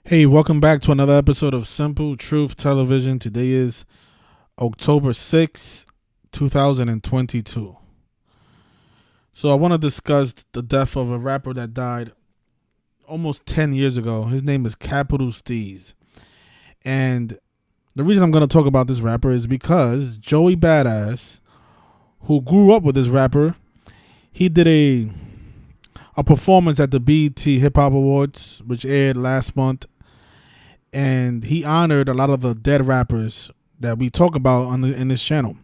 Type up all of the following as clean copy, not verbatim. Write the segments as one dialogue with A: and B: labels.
A: Hey, welcome back to another episode of Simple Truth Television. Today is October 6, 2022. So I want to discuss the death of a rapper that died almost 10 years ago. His name is Capital Steez. And the reason I'm going to talk about this rapper is because Joey Badass, who grew up with this rapper, he did a performance at the BET Hip Hop Awards, which aired last month. And he honored a lot of the dead rappers that we talk about in this channel.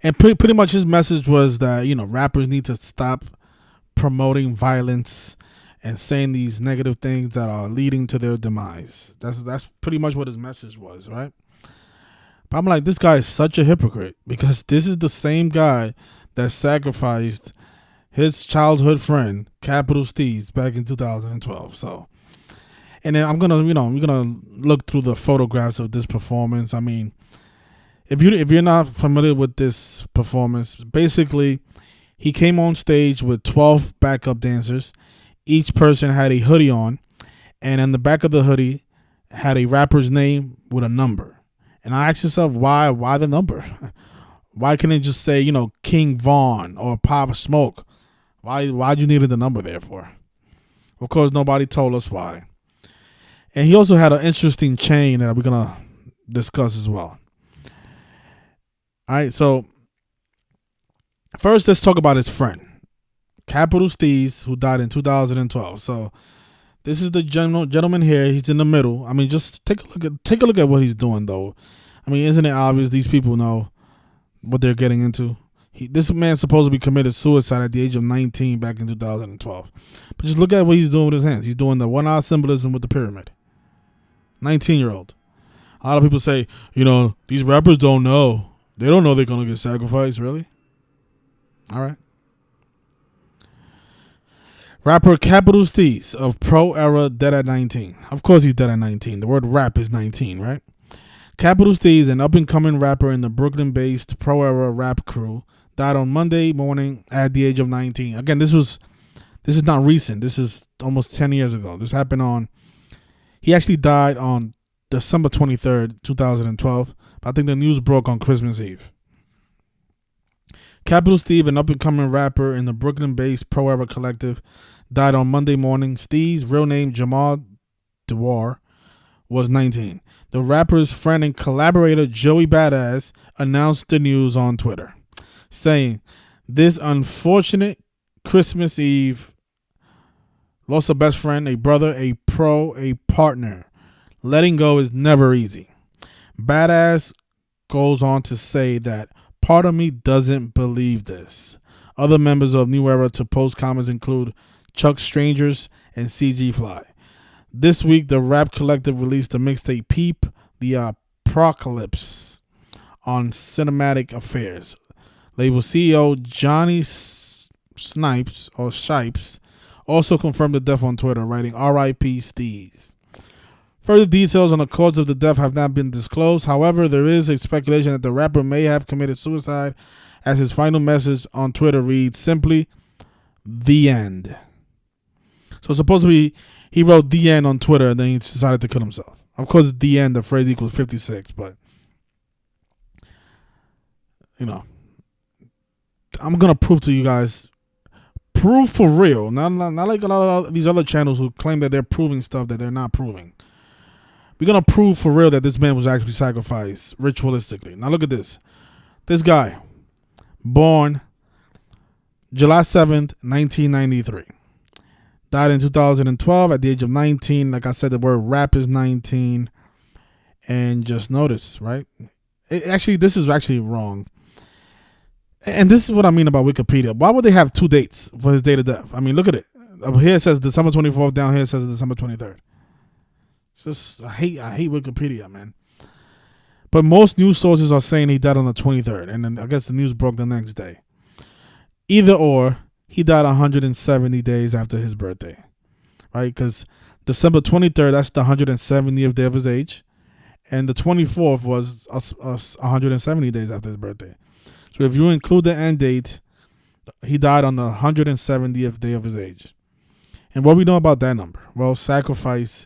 A: And pretty much his message was that, rappers need to stop promoting violence and saying these negative things that are leading to their demise. That's pretty much what his message was, right? But I'm like, this guy is such a hypocrite because this is the same guy that sacrificed his childhood friend, Capital Steez, back in 2012. So, and then I'm gonna look through the photographs of this performance. I mean, if you're not familiar with this performance, basically, he came on stage with 12 backup dancers. Each person had a hoodie on, and in the back of the hoodie had a rapper's name with a number. And I asked yourself, why the number? Why can't it just say, King Von or Pop Smoke? Why'd you need the number there for? Of course, nobody told us why. And he also had an interesting chain that we're going to discuss as well. All right, so first let's talk about his friend, Capital Steez, who died in 2012. So this is the gentleman here. He's in the middle. I mean, just take a look at what he's doing, though. I mean, isn't it obvious these people know what they're getting into? This man's supposed to be committed suicide at the age of 19 back in 2012. But just look at what he's doing with his hands. He's doing the one-eye symbolism with the pyramid. 19-year-old. A lot of people say, these rappers don't know. They don't know they're going to get sacrificed, really? All right. Rapper Capital Steez of Pro Era dead at 19. Of course he's dead at 19. The word rap is 19, right? Capital Steez, an up-and-coming rapper in the Brooklyn-based Pro Era rap crew, died on Monday morning at the age of 19. Again, this is not recent. This is almost 10 years ago. This happened he actually died on December 23rd, 2012. I think the news broke on Christmas Eve. Capital Steez, an up-and-coming rapper in the Brooklyn-based Pro Era collective, died on Monday morning. Steez, real name Jamal Dewar, was 19. The rapper's friend and collaborator Joey Badass announced the news on Twitter, saying, "This unfortunate Christmas Eve lost a best friend, a brother, a pro, a partner. Letting go is never easy." Badass goes on to say that part of me doesn't believe this. Other members of New Era to post comments include Chuck Strangers and CG Fly. This week, the rap collective released a mixtape Peep the Apocalypse on Cinematic Affairs. Label CEO Johnny Snipes also confirmed the death on Twitter, writing R.I.P. Steez. Further details on the cause of the death have not been disclosed. However, there is a speculation that the rapper may have committed suicide, as his final message on Twitter reads simply, "The End." So supposedly he wrote "The End" on Twitter and then he decided to kill himself. Of course, "The End," the phrase equals 56, but I'm going to prove to you guys, prove for real, not like a lot of these other channels who claim that they're proving stuff that they're not proving. We're going to prove for real that this man was actually sacrificed ritualistically. Now look at this. This guy, born July 7th, 1993. Died in 2012 at the age of 19. Like I said, the word rap is 19. And just notice, right? This is actually wrong. And this is what I mean about Wikipedia. Why would they have two dates for his date of death? I mean, look at it. Up here it says December 24th. Down here it says December 23rd. It's just, I hate Wikipedia, man. But most news sources are saying he died on the 23rd. And then I guess the news broke the next day. Either or, he died 170 days after his birthday. Right? Because December 23rd, that's the 170th day of his age. And the 24th was 170 days after his birthday. So if you include the end date, he died on the 170th day of his age. And what we know about that number? Well, sacrifice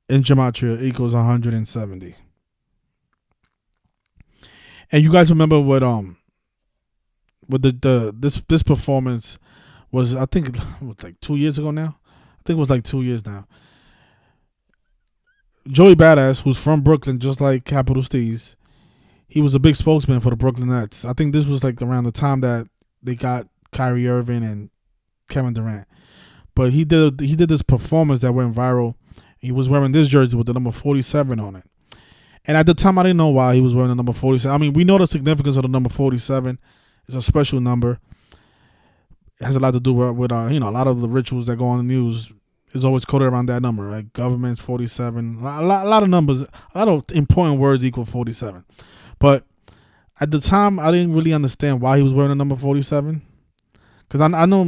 A: in gematria equals 170. And you guys remember what this performance was, I think it was like 2 years ago now. I think it was like 2 years now. Joey Badass, who's from Brooklyn, just like Capital Steez, he was a big spokesman for the Brooklyn Nets. I think this was like around the time that they got Kyrie Irving and Kevin Durant. But he did this performance that went viral. He was wearing this jersey with the number 47 on it. And at the time, I didn't know why he was wearing the number 47. I mean, we know the significance of the number 47. It's a special number. It has a lot to do with a lot of the rituals that go on the news is always coded around that number, right? Government's 47. A lot of numbers, a lot of important words equal 47. But at the time, I didn't really understand why he was wearing the number 47. Because I know,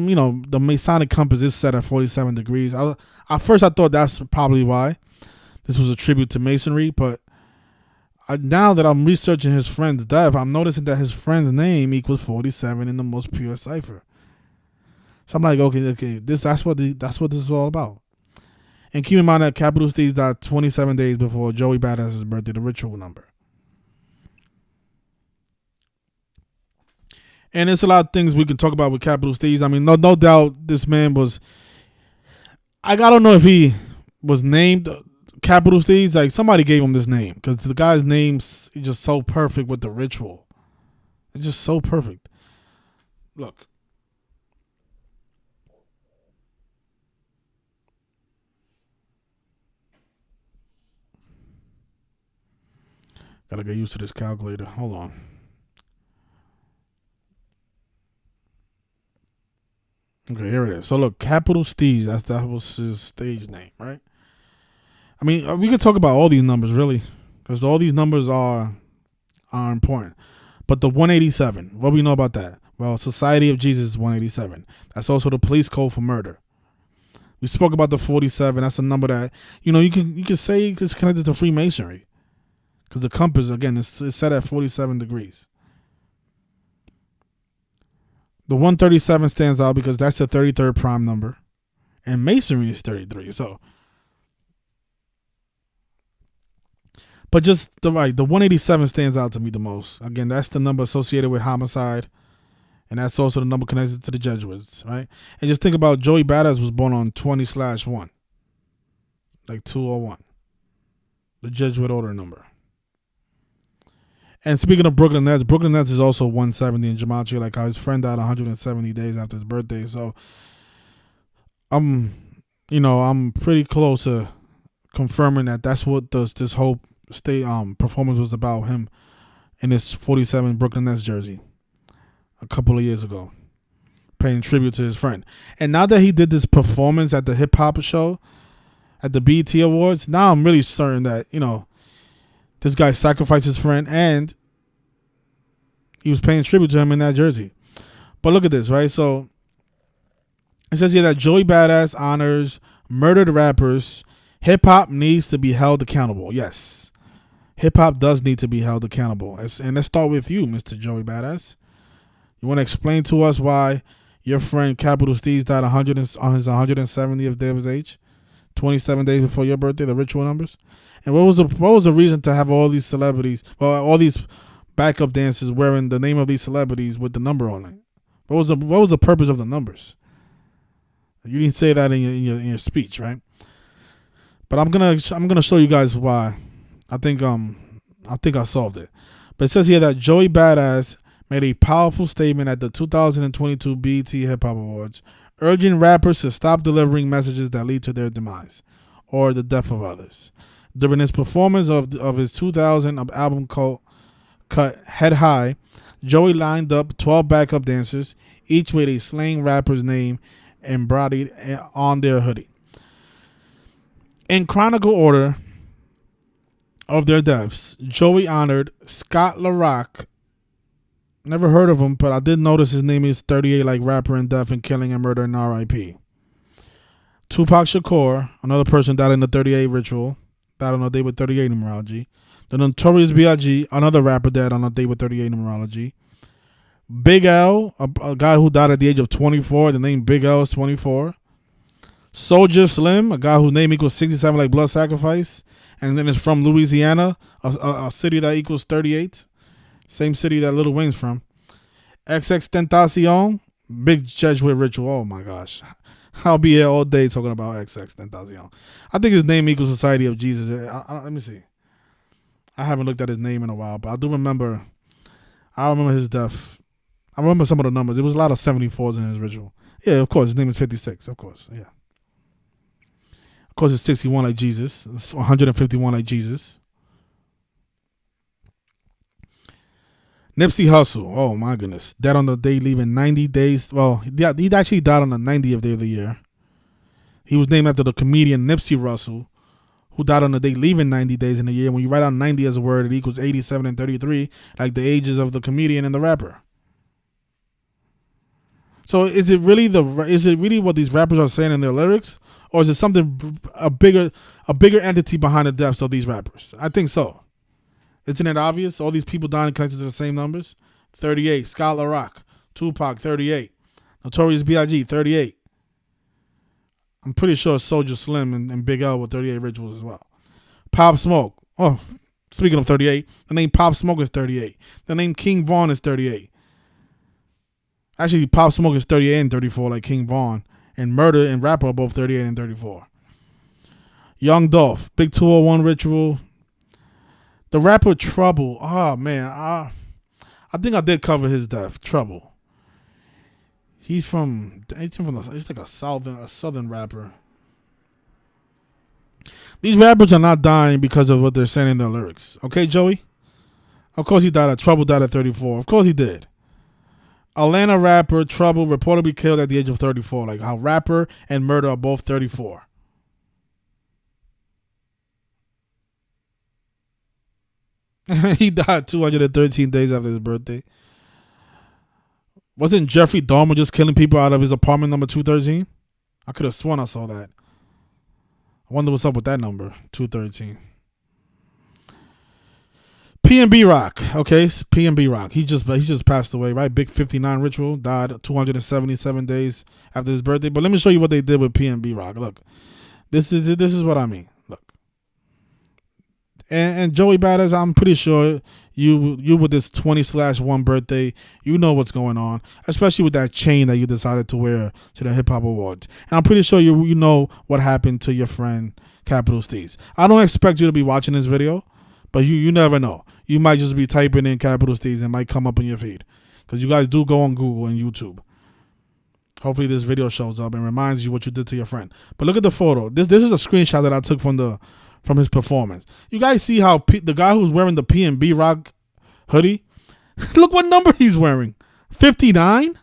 A: the Masonic compass is set at 47 degrees. At first, I thought that's probably why. This was a tribute to Masonry. But now that I'm researching his friend's death, I'm noticing that his friend's name equals 47 in the most pure cipher. So I'm like, okay, that's what this is all about. And keep in mind that Capital Steez died 27 days before Joey Badass's birthday, the ritual number. And there's a lot of things we can talk about with Capital Steez. I mean, no doubt this man was, I don't know if he was named Capital Steez. Like, somebody gave him this name because the guy's name's just so perfect with the ritual. It's just so perfect. Look. Gotta get used to this calculator. Hold on. Okay, here it is. So look, Capital Steez. That was his stage name, right? I mean, we could talk about all these numbers really, because all these numbers are important. But the 187, what do we know about that? Well, Society of Jesus is 187. That's also the police code for murder. We spoke about the 47. That's a number that you can say it's connected to Freemasonry. Because the compass, again, is set at 47 degrees. The 137 stands out because that's the 33rd prime number. And Masonry is 33. So, but just the 187 stands out to me the most. Again, that's the number associated with homicide. And that's also the number connected to the Jesuits, right? And just think about Joey Badass was born on 20/1. Like 201. The Jesuit order number. And speaking of Brooklyn Nets is also 170 in gematria, like how his friend died 170 days after his birthday. So I'm pretty close to confirming that that's what this whole performance was about, him in his 47 Brooklyn Nets jersey a couple of years ago, paying tribute to his friend. And now that he did this performance at the hip hop show at the BET Awards, now I'm really certain that, this guy sacrificed his friend and he was paying tribute to him in that jersey. But look at this, right? So it says here that Joey Badass honors murdered rappers. Hip-hop needs to be held accountable. Yes. Hip-hop does need to be held accountable. And let's start with you, Mr. Joey Badass. You want to explain to us why your friend Capital Steez died on his 170th day of his age? 27 days before your birthday, the ritual numbers? And what was the reason to have all these celebrities, all these backup dancers wearing the name of these celebrities with the number on it? What was the purpose of the numbers? You didn't say that in your speech, right? But I'm gonna show you guys why. I think I solved it. But it says here that Joey Badass made a powerful statement at the 2022 BET Hip Hop Awards, urging rappers to stop delivering messages that lead to their demise or the death of others. During his performance of his 2000 album cut Head High, Joey lined up 12 backup dancers, each with a slang rapper's name embroidered on their hoodie. In chronological order of their deaths, Joey honored Scott LaRock. Never heard of him, but I did notice his name is 38, like rapper in death and killing and murder in R.I.P. Tupac Shakur, another person died in the 38 ritual, died on a day with 38 numerology. The Notorious B.I.G., another rapper died on a day with 38 numerology. Big L, a guy who died at the age of 24. The name Big L is 24. Soldier Slim, a guy whose name equals 67 like blood sacrifice, and then it's from Louisiana, a city that equals 38. Same city that Lil Wayne's from. XX Tentacion, big Jesuit ritual. Oh my gosh. I'll be here all day talking about XX Tentacion. I think his name equals Society of Jesus. Let me see. I haven't looked at his name in a while, but I do remember. I remember his death. I remember some of the numbers. There was a lot of 74s in his ritual. Yeah, of course. His name is 56. Of course. Yeah. Of course, it's 61 like Jesus. It's 151 like Jesus. Nipsey Hussle. Oh, my goodness. Dead on the day leaving 90 days. Well, he actually died on the 90th day of the year. He was named after the comedian Nipsey Russell, who died on the day leaving 90 days in the year. When you write out 90 as a word, it equals 87 and 33, like the ages of the comedian and the rapper. So is it really what these rappers are saying in their lyrics, or is it something a bigger entity behind the deaths of these rappers? I think so. Isn't it obvious? All these people dying connected to the same numbers. 38. Scott LaRock, Tupac, 38. Notorious B.I.G., 38. I'm pretty sure Soulja Slim and Big L were 38 rituals as well. Pop Smoke. Oh, speaking of 38, the name Pop Smoke is 38. The name King Von is 38. Actually, Pop Smoke is 38 and 34 like King Von. And Murder and Rapper are both 38 and 34. Young Dolph, Big 201 ritual. The rapper Trouble. Oh, man. I think I did cover his death. Trouble. He's like a southern rapper. These rappers are not dying because of what they're saying in their lyrics. Okay, Joey? Of course he died. Trouble died at 34. Of course he did. Atlanta rapper Trouble reportedly killed at the age of 34. Like how Rapper and Murder are both 34. He died 213 days after his birthday. Wasn't Jeffrey Dahmer just killing people out of his apartment number 213? I could have sworn I saw that. I wonder what's up with that number, 213. P&B Rock. Okay, P&B Rock. He just passed away, right? Big 59 ritual. Died 277 days after his birthday. But let me show you what they did with P&B Rock. Look, this is what I mean. Look. And Joey Badass, I'm pretty sure you with this 20/1 birthday, you know what's going on, especially with that chain that you decided to wear to the Hip Hop Awards. And I'm pretty sure you know what happened to your friend Capital Steez. I don't expect you to be watching this video, but you never know. You might just be typing in Capital Steez and it might come up in your feed, because you guys do go on Google and YouTube. Hopefully this video shows up and reminds you what you did to your friend. But look at the photo. This is a screenshot that I took from his performance. You guys see how the guy who's wearing the P&B Rock hoodie, look what number he's wearing. 59?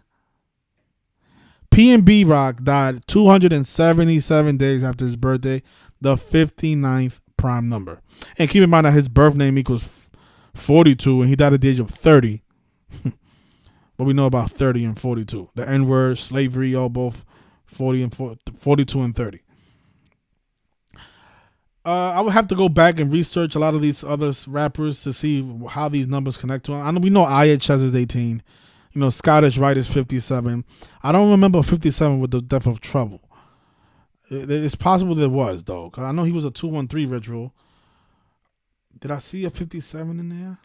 A: P&B Rock died 277 days after his birthday, the 59th prime number. And keep in mind that his birth name equals 42 and he died at the age of 30. What we know about 30 and 42. The N-word, slavery, all both 42 and 30. I would have to go back and research a lot of these other rappers to see how these numbers connect to them. I know we know IHS is 18. You know, Scottish Rite is 57. I don't remember 57 with the death of Trouble. It's possible there was, though, because I know he was a 213 ritual. Did I see a 57 in there?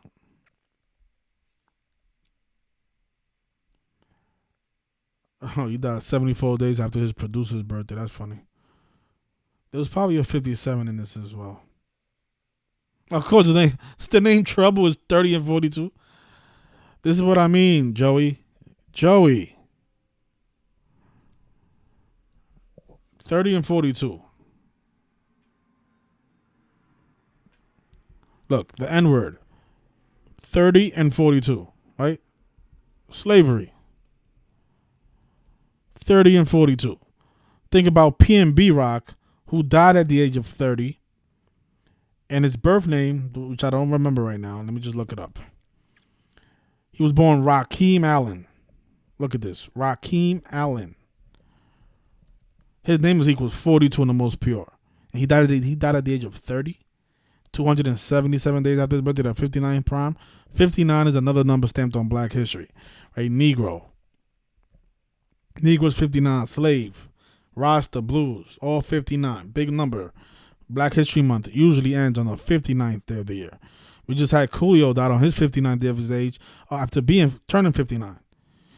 A: Oh, he died 74 days after his producer's birthday. That's funny. There was probably a 57 in this as well. Of course, the name Trouble is 30 and 42. This is what I mean, Joey. 30 and 42. Look, the N-word. 30 and 42, right? Slavery. 30 and 42. Think about P&B Rock, who died at the age of 30, and his birth name, which I don't remember right now. Let me just look it up. He was born Rakeem Allen. Look at this. Rakeem Allen. His name is equals 42 in the most pure. And he died at the age of 30. 277 days after his birthday, at 59 prime. 59 is another number stamped on Black history. Right? Negro. Negro's 59. Slave. Rasta Blues, all 59. Big number. Black History Month usually ends on the 59th day of the year. We just had Coolio died on his 59th day of his age after turning 59.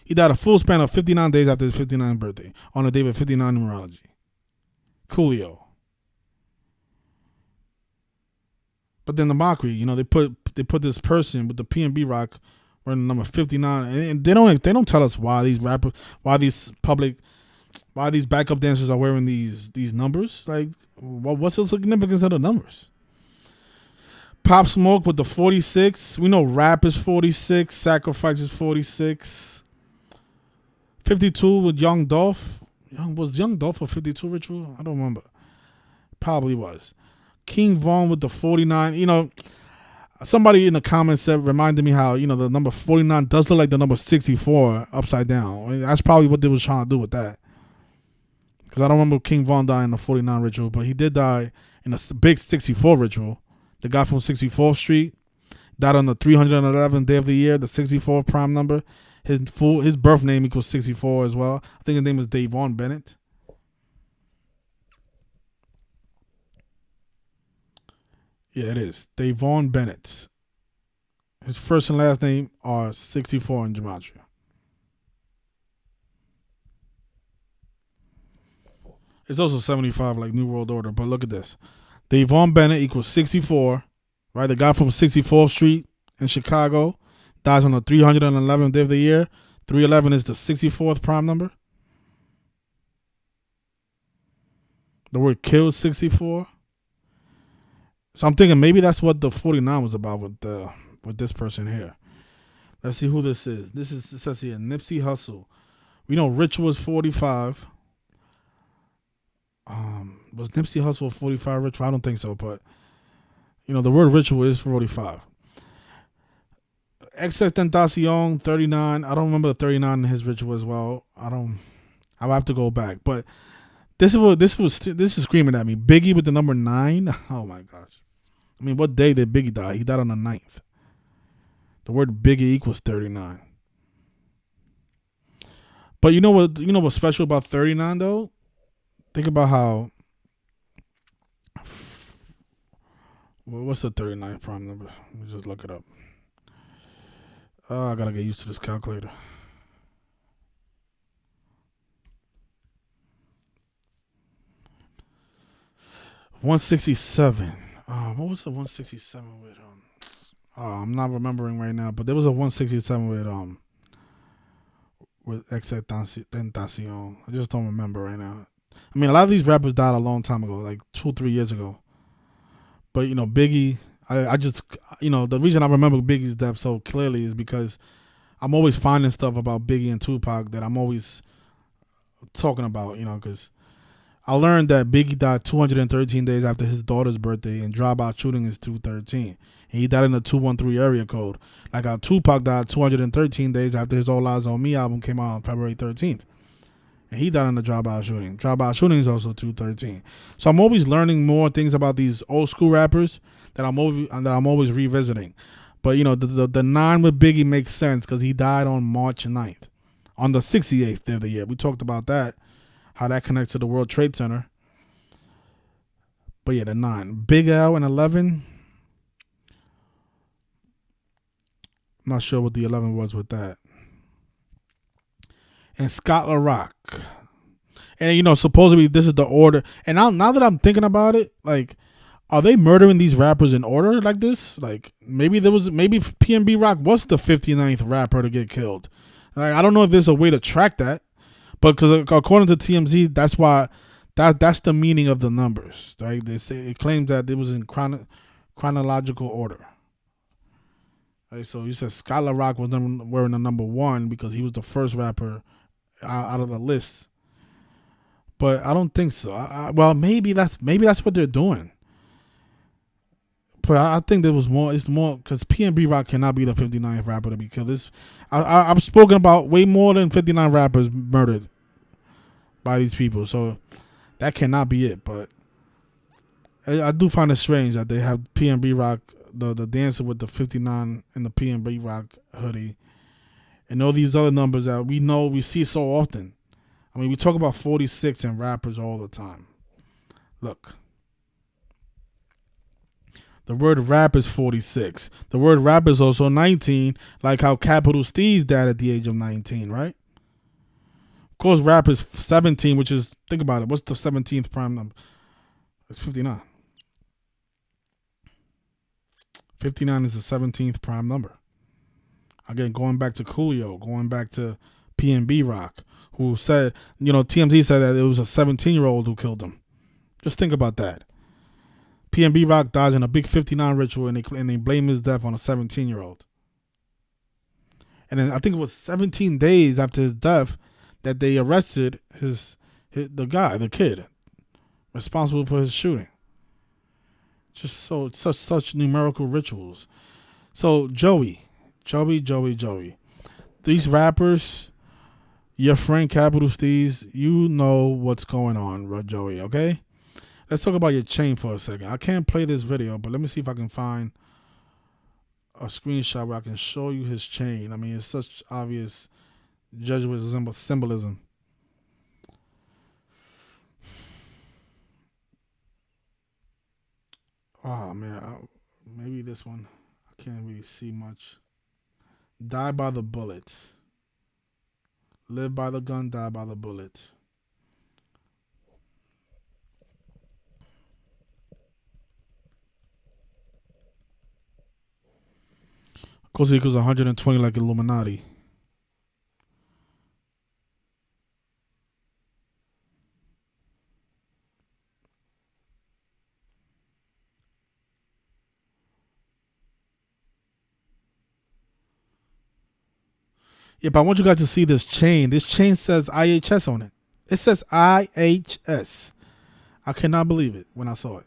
A: He died a full span of 59 days after his 59th birthday on the day of 59 numerology. Coolio. But then the mockery, they put this person with the P&B rock wearing the number 59, and they don't tell us why these rappers, why these backup dancers are wearing these numbers. Like, what's the significance of the numbers? Pop Smoke with the 46. We know Rap is 46. Sacrifice is 46. 52 with Young Dolph. Was Young Dolph a 52 ritual? I don't remember. Probably was. King Von with the 49. Somebody in the comments reminded me how, the number 49 does look like the number 64 upside down. I mean, that's probably what they was trying to do with that. Because I don't remember King Von dying in the 49 ritual, but he did die in a big 64 ritual. The guy from 64th Street died on the 311th day of the year, the 64th prime number. His birth name equals 64 as well. I think his name is Davon Bennett. Yeah, it is. Davon Bennett. His first and last name are 64 in Gematria. It's also 75 like New World Order, but look at this. Davon Bennett equals 64, right? The guy from 64th Street in Chicago dies on the 311th day of the year. 311 is the 64th prime number. The word kill 64. So I'm thinking maybe that's what the 49 was about with this person here. Let's see who this is. It says here Nipsey Hussle. We know Ritual is 45. Was Nipsey Hussle 45 ritual? I don't think so, but the word ritual is 45. XXXTentacion 39. I don't remember the 39 in his ritual as well. I'll have to go back, but this is screaming at me. Biggie with the number 9. Oh my gosh. I mean, what day did Biggie die? He died on the 9th. The word Biggie equals 39. But you know what's special about 39 though? Think about how. What's the 39th prime number? Let me just look it up. I gotta get used to this calculator. $167. What was the 167 with? I'm not remembering right now, but there was a 167 with XXXTentacion. I just don't remember right now. I mean, a lot of these rappers died a long time ago, like 2-3 years ago. But Biggie, I just the reason I remember Biggie's death so clearly is because I'm always finding stuff about Biggie and Tupac that I'm always talking about, because I learned that Biggie died 213 days after his daughter's birthday, and drive-out shooting is 213. And he died in the 213 area code. Like how Tupac died 213 days after his All Eyes on Me album came out on February 13th. And he died in the drive-out shooting. Drive-out shooting is also 213. So I'm always learning more things about these old school rappers that I'm always revisiting. But the 9 with Biggie makes sense because he died on March 9th, on the 68th day of the year. We talked about that, how that connects to the World Trade Center. But yeah, the 9. Big L and 11. I'm not sure what the 11 was with that. And Scotland Rock. And supposedly this is the order. And now that I'm thinking about it, like, are they murdering these rappers in order like this? Like, maybe P&B Rock was the 59th rapper to get killed. Like, I don't know if there's a way to track that, but because according to TMZ, that's why that's the meaning of the numbers. Right? They say it claims that it was in chronological order. Right, so you said Skylar Rock was wearing the number 1 because he was the first rapper out of the list, but I don't think so. Well, maybe that's what they're doing. But I think there was more. It's more because P&B Rock cannot be the 59th rapper to be killed. I've spoken about way more than 59 rappers murdered by these people, so that cannot be it. But I do find it strange that they have P&B Rock, the dancer with the 59 and the P&B Rock hoodie, and all these other numbers that we see so often. I mean, we talk about 46 and rappers all the time. Look. The word rap is 46. The word rap is also 19, like how Capital Steez died at the age of 19, right? Of course, rap is 17, which is, think about it, what's the 17th prime number? It's 59. 59 is the 17th prime number. Again, going back to Coolio, going back to P&B Rock, who said, TMZ said that it was a 17-year-old who killed him. Just think about that. P&B Rock dies in a big 59 ritual, and they blame his death on a 17-year-old. And then I think it was 17 days after his death that they arrested the kid, responsible for his shooting. Just such numerical rituals. So Joey. These rappers, your friend Capital Steez, you know what's going on, Joey, okay? Let's talk about your chain for a second. I can't play this video, but let me see if I can find a screenshot where I can show you his chain. I mean, it's such obvious Jesuit symbolism. Oh, man. Maybe this one. I can't really see much. Die by the bullet. Live by the gun, die by the bullet. Of course, it equals 120 like Illuminati. Yeah, but I want you guys to see this chain. This chain says IHS on it. It says IHS. I cannot believe it when I saw it.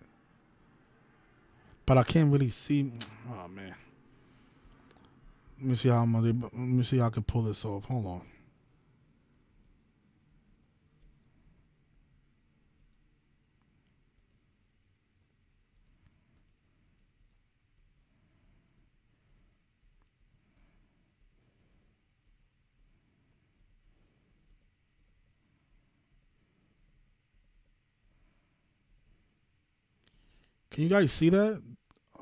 A: But I can't really see. Oh, man. Let me see how I can pull this off. Hold on. Can you guys see that?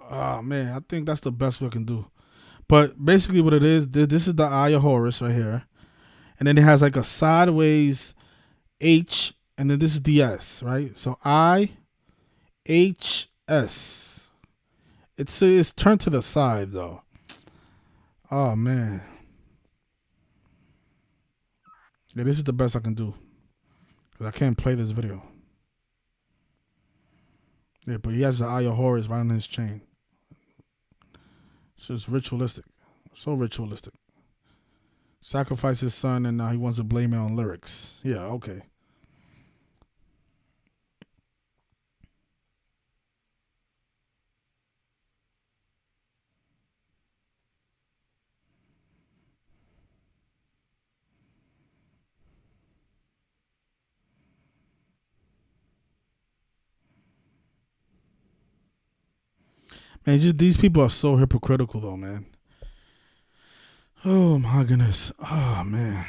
A: Oh, man, I think that's the best we can do. But basically what it is, this is the Eye of Horus right here. And then it has like a sideways H, and then this is the S, right? So IHS. It's turned to the side, though. Oh, man. Yeah, this is the best I can do. Because I can't play this video. Yeah, but he has the Eye of Horus right on his chain. So it's ritualistic. So ritualistic. Sacrifice his son, and now he wants to blame it on lyrics. Yeah, okay. Man, just these people are so hypocritical, though, man. Oh, my goodness. Oh, man.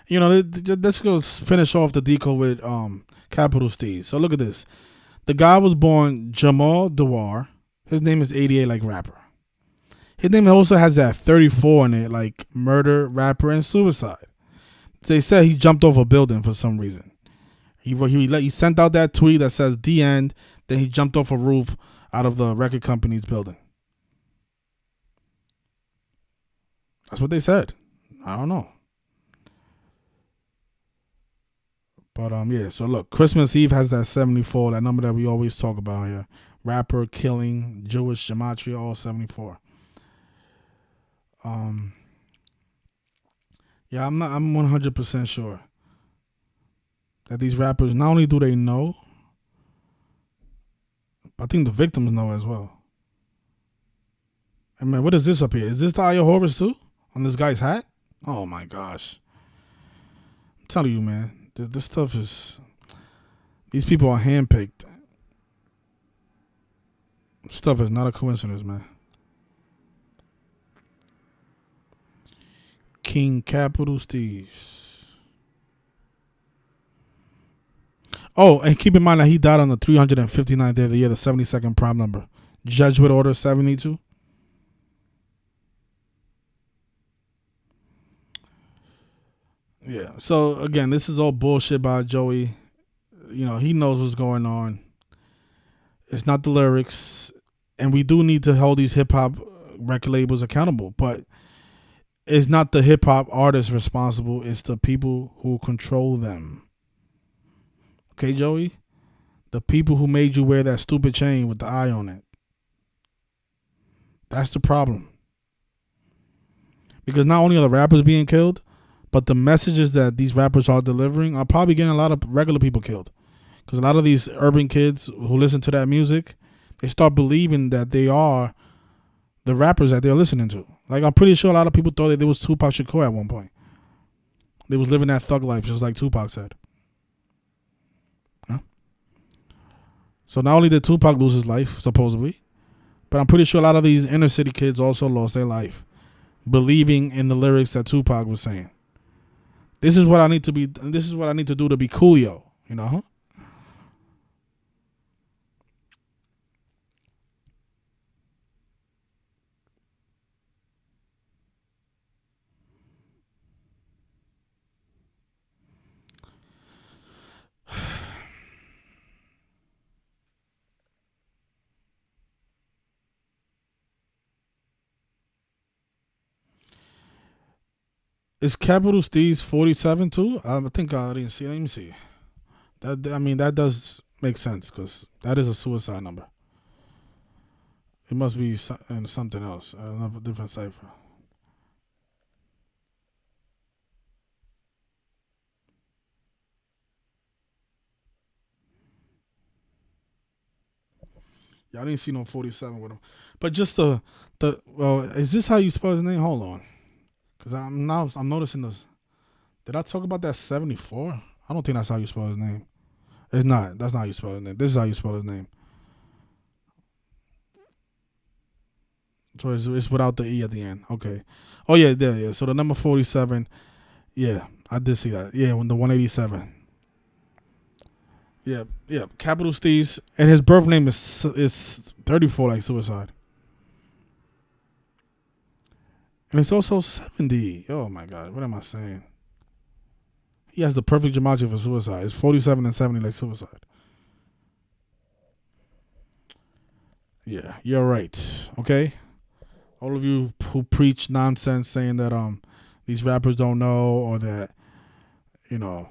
A: Let's go finish off the deco with Capital Steez. So look at this. The guy was born Jamal Dewar. His name is 88 like rapper. His name also has that 34 in it, like murder, rapper, and suicide. They said he jumped off a building for some reason. He sent out that tweet that says the end. Then he jumped off a roof out of the record company's building. That's what they said. I don't know. But yeah, so look, Christmas Eve has that 74, that number that we always talk about here. Rapper, killing, Jewish, gematria, all 74. Yeah, I'm 100% sure that these rappers, not only do they know, I think the victims know as well. And man, what is this up here? Is this the Eye of Horus too? On this guy's hat? Oh my gosh. I'm telling you, man. This stuff is... These people are handpicked. Stuff is not a coincidence, man. King Capital Steez. Oh, and keep in mind that he died on the 359th day of the year, the 72nd prime number. Jesuit Order 72. Yeah. So again, this is all bullshit by Joey. You know, he knows what's going on. It's not the lyrics, and we do need to hold these hip hop record labels accountable. But it's not the hip hop artists responsible. It's the people who control them. Okay, Joey? The people who made you wear that stupid chain with the eye on it. That's the problem. Because not only are the rappers being killed, but the messages that these rappers are delivering are probably getting a lot of regular people killed. Because a lot of these urban kids who listen to that music, they start believing that they are the rappers that they're listening to. Like, I'm pretty sure a lot of people thought that there was Tupac Shakur at one point. They was living that thug life just like Tupac said. Huh? So not only did Tupac lose his life, supposedly, but I'm pretty sure a lot of these inner city kids also lost their life believing in the lyrics that Tupac was saying. This is what I need to be. This is what I need to do to be Coolio. You know? Is Capital Steez 47 too? I think I didn't see. Let me see. That does make sense because that is a suicide number. It must be something else, another different cipher. Yeah, I didn't see no 47 with him. But just is this how you spell his name? Hold on. Because I'm noticing this. Did I talk about that 74? I don't think that's how you spell his name. It's not. That's not how you spell his name. This is how you spell his name. So it's without the E at the end. Okay. Oh, yeah, there, yeah. So the number 47, yeah, I did see that. Yeah, when the 187. Yeah. Capital Steez. And his birth name is 34, like suicide. And it's also 70. Oh, my God. What am I saying? He has the perfect gematria for suicide. It's 47 and 70 like suicide. Yeah, you're right. Okay? All of you who preach nonsense saying that these rappers don't know or that, you know,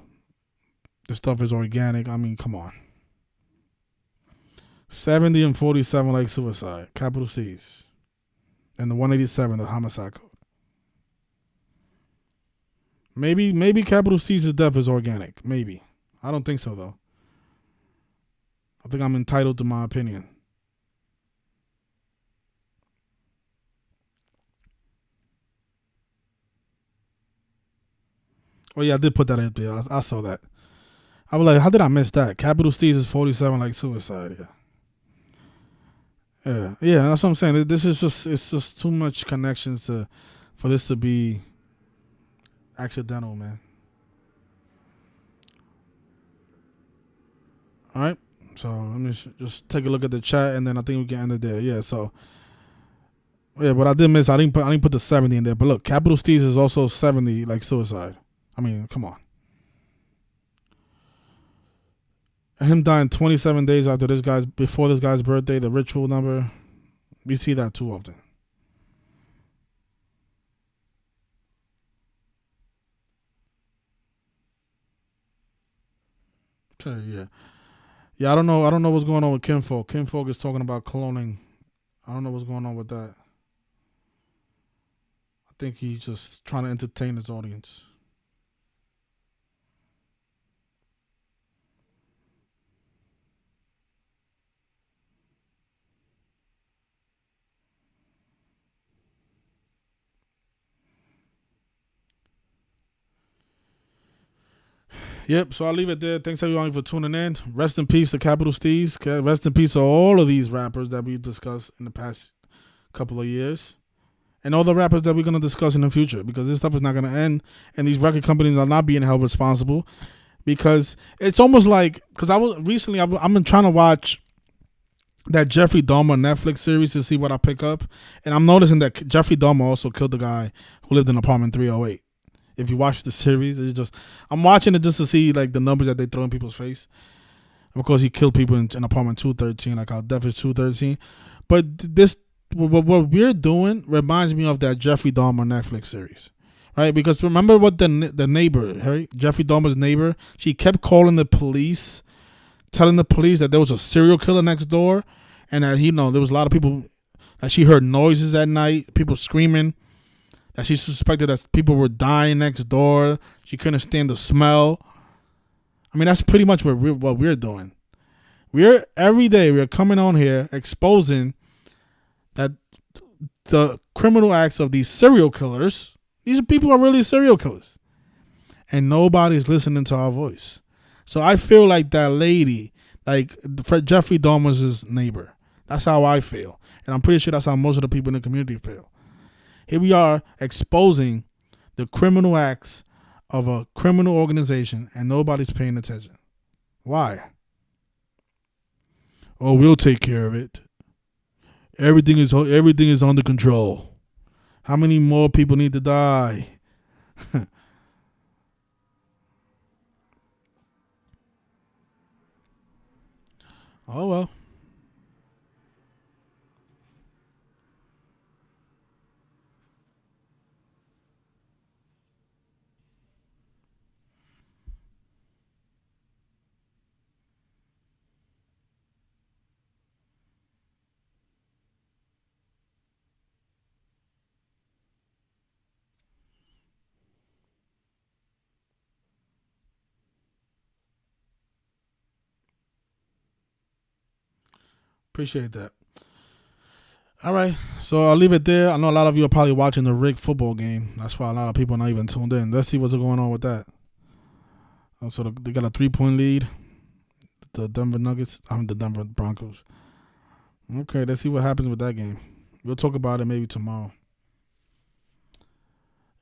A: the stuff is organic. I mean, come on. 70 and 47 like suicide. Capital Steez. And the 187, the homicide code. Maybe Capital Steez's death is organic. Maybe. I don't think so, though. I think I'm entitled to my opinion. Oh, yeah, I did put that in there. I saw that. I was like, how did I miss that? Capital Steez is 47 like suicide. Yeah, that's what I'm saying. It's just too much connections for this to be accidental, man. All right. So let me just take a look at the chat, and then I think we can end it there. Yeah. So yeah, but I did miss. I didn't put the 70 in there. But look, Capital Steez is also 70 like suicide. I mean, come on. And him dying 27 days before this guy's birthday, the ritual number, we see that too often. Yeah. I don't know what's going on with Kinfolk. Kinfolk is talking about cloning. I don't know what's going on with that. I think he's just trying to entertain his audience. Yep, so I'll leave it there. Thanks everyone for tuning in. Rest in peace to Capital Steez. Rest in peace to all of these rappers that we've discussed in the past couple of years. and all the rappers that we're gonna discuss in the future, because this stuff is not gonna end, and these record companies are not being held responsible, because it's almost like, because I've been trying to watch that Jeffrey Dahmer Netflix series to see what I pick up, and I'm noticing that Jeffrey Dahmer also killed the guy who lived in apartment 308. If you watch the series, it's just, I'm watching it just to see like the numbers that they throw in people's face. Of course, he killed people in apartment 213, like how Death is 213. But this, what we're doing reminds me of that Jeffrey Dahmer Netflix series, right? Because remember what the neighbor, right? Jeffrey Dahmer's neighbor, she kept calling the police, telling the police that there was a serial killer next door, and that there was a lot of people, that she heard noises at night, people screaming, that she suspected that people were dying next door. She couldn't stand the smell. I mean, that's pretty much what we're doing. Every day we're coming on here exposing that the criminal acts of these serial killers, these people are really serial killers, and nobody's listening to our voice. So I feel like that lady, like Jeffrey Dahmer's neighbor. That's how I feel, and I'm pretty sure that's how most of the people in the community feel. Here we are exposing the criminal acts of a criminal organization, and nobody's paying attention. Why? Oh, we'll take care of it. Everything is under control. How many more people need to die? Oh well. Appreciate that. All right, so I'll leave it there. I know a lot of you are probably watching the rigged football game. That's why a lot of people are not even tuned in. Let's see what's going on with that. So they got a 3-point lead. The Denver Broncos. Okay, let's see what happens with that game. We'll talk about it maybe tomorrow.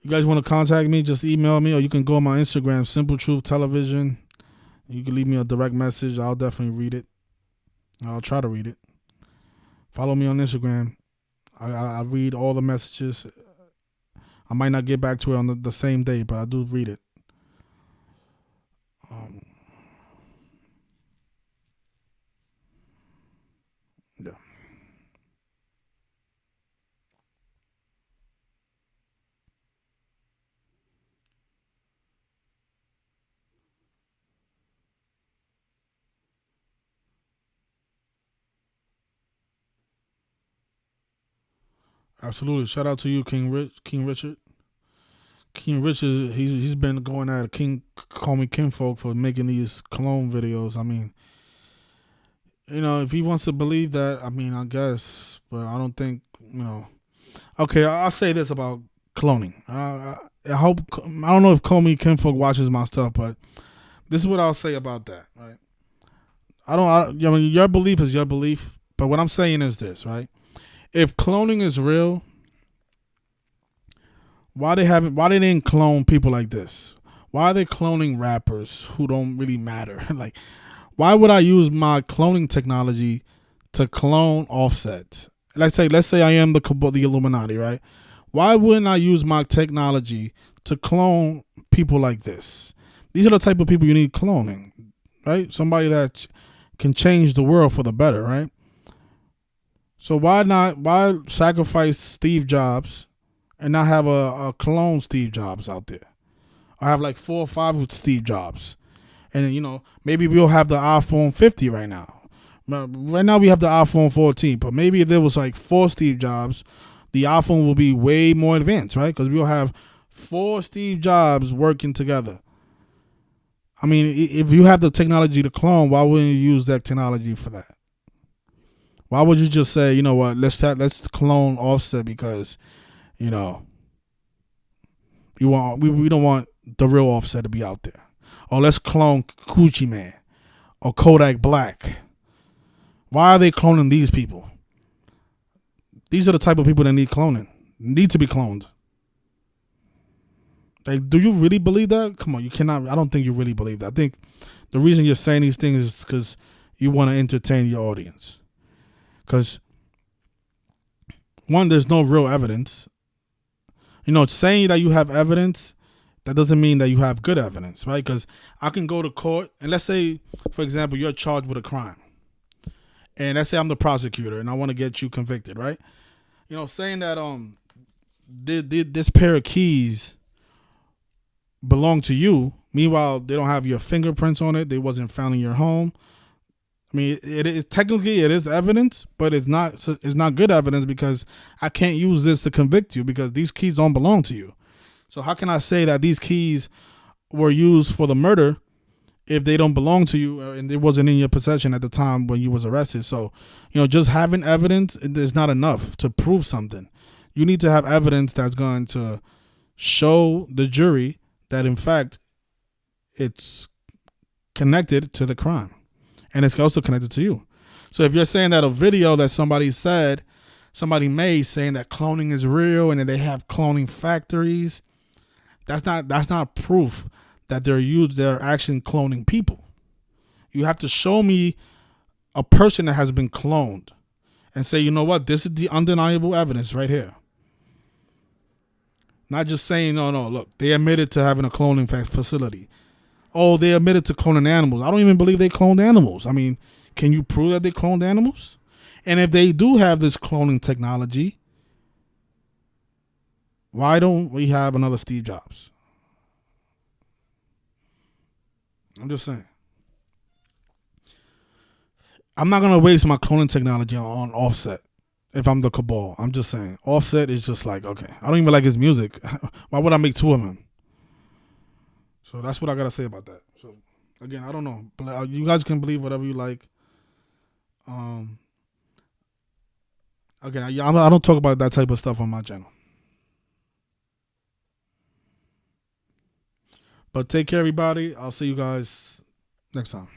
A: You guys want to contact me, just email me, or you can go on my Instagram, Simple Truth Television. You can leave me a direct message. I'll definitely read it. I'll try to read it. Follow me on Instagram. I read all the messages. I might not get back to it on the same day, but I do read it. Yeah. Absolutely. Shout out to you, King Richard. King Richard, he's been going at King Call Me Kinfolk for making these clone videos. I mean, if he wants to believe that, I mean, I guess, but I don't think, Okay, I'll say this about cloning. I don't know if Call Me Kinfolk watches my stuff, but this is what I'll say about that, right? I mean, your belief is your belief, but what I'm saying is this, right? If cloning is real, why they didn't clone people like this? Why are they cloning rappers who don't really matter? Like, why would I use my cloning technology to clone Offset? Let's say I am the Illuminati, right? Why wouldn't I use my technology to clone people like this? These are the type of people you need cloning, right? Somebody that can change the world for the better, right? So why sacrifice Steve Jobs and not have a clone Steve Jobs out there? I have like 4 or 5 with Steve Jobs. And, maybe we'll have the iPhone 50 right now. Right now we have the iPhone 14. But maybe if there was like 4 Steve Jobs, the iPhone will be way more advanced, right? Because we'll have 4 Steve Jobs working together. I mean, if you have the technology to clone, why wouldn't you use that technology for that? Why would you just say, you know what, let's clone Offset because, we don't want the real Offset to be out there. Or let's clone Coochie Man or Kodak Black. Why are they cloning these people? These are the type of people that need cloning. need to be cloned. Like, do you really believe that? Come on, you cannot. I don't think you really believe that. I think the reason you're saying these things is because you want to entertain your audience. Because, one, there's no real evidence. Saying that you have evidence, that doesn't mean that you have good evidence, right? Because I can go to court, and let's say, for example, you're charged with a crime. And let's say I'm the prosecutor, and I want to get you convicted, right? Saying that this pair of keys belong to you. Meanwhile, they don't have your fingerprints on it. They wasn't found in your home. I mean, it is technically it is evidence, but it's not good evidence because I can't use this to convict you because these keys don't belong to you. So how can I say that these keys were used for the murder if they don't belong to you and it wasn't in your possession at the time when you was arrested? So, just having evidence is not enough to prove something. You need to have evidence that's going to show the jury that, in fact, it's connected to the crime. And it's also connected to you. So if you're saying that a video that somebody made saying that cloning is real and that they have cloning factories, that's not proof that they're actually cloning people. You have to show me a person that has been cloned and say, you know what, this is the undeniable evidence right here. Not just saying, no, look, they admitted to having a cloning facility. Oh, they admitted to cloning animals. I don't even believe they cloned animals. I mean, can you prove that they cloned animals? And if they do have this cloning technology, why don't we have another Steve Jobs? I'm just saying. I'm not going to waste my cloning technology on Offset if I'm the cabal. I'm just saying. Offset is just like, okay, I don't even like his music. Why would I make two of them? So that's what I got to say about that. So, again, I don't know. You guys can believe whatever you like. Again, I don't talk about that type of stuff on my channel. But take care, everybody. I'll see you guys next time.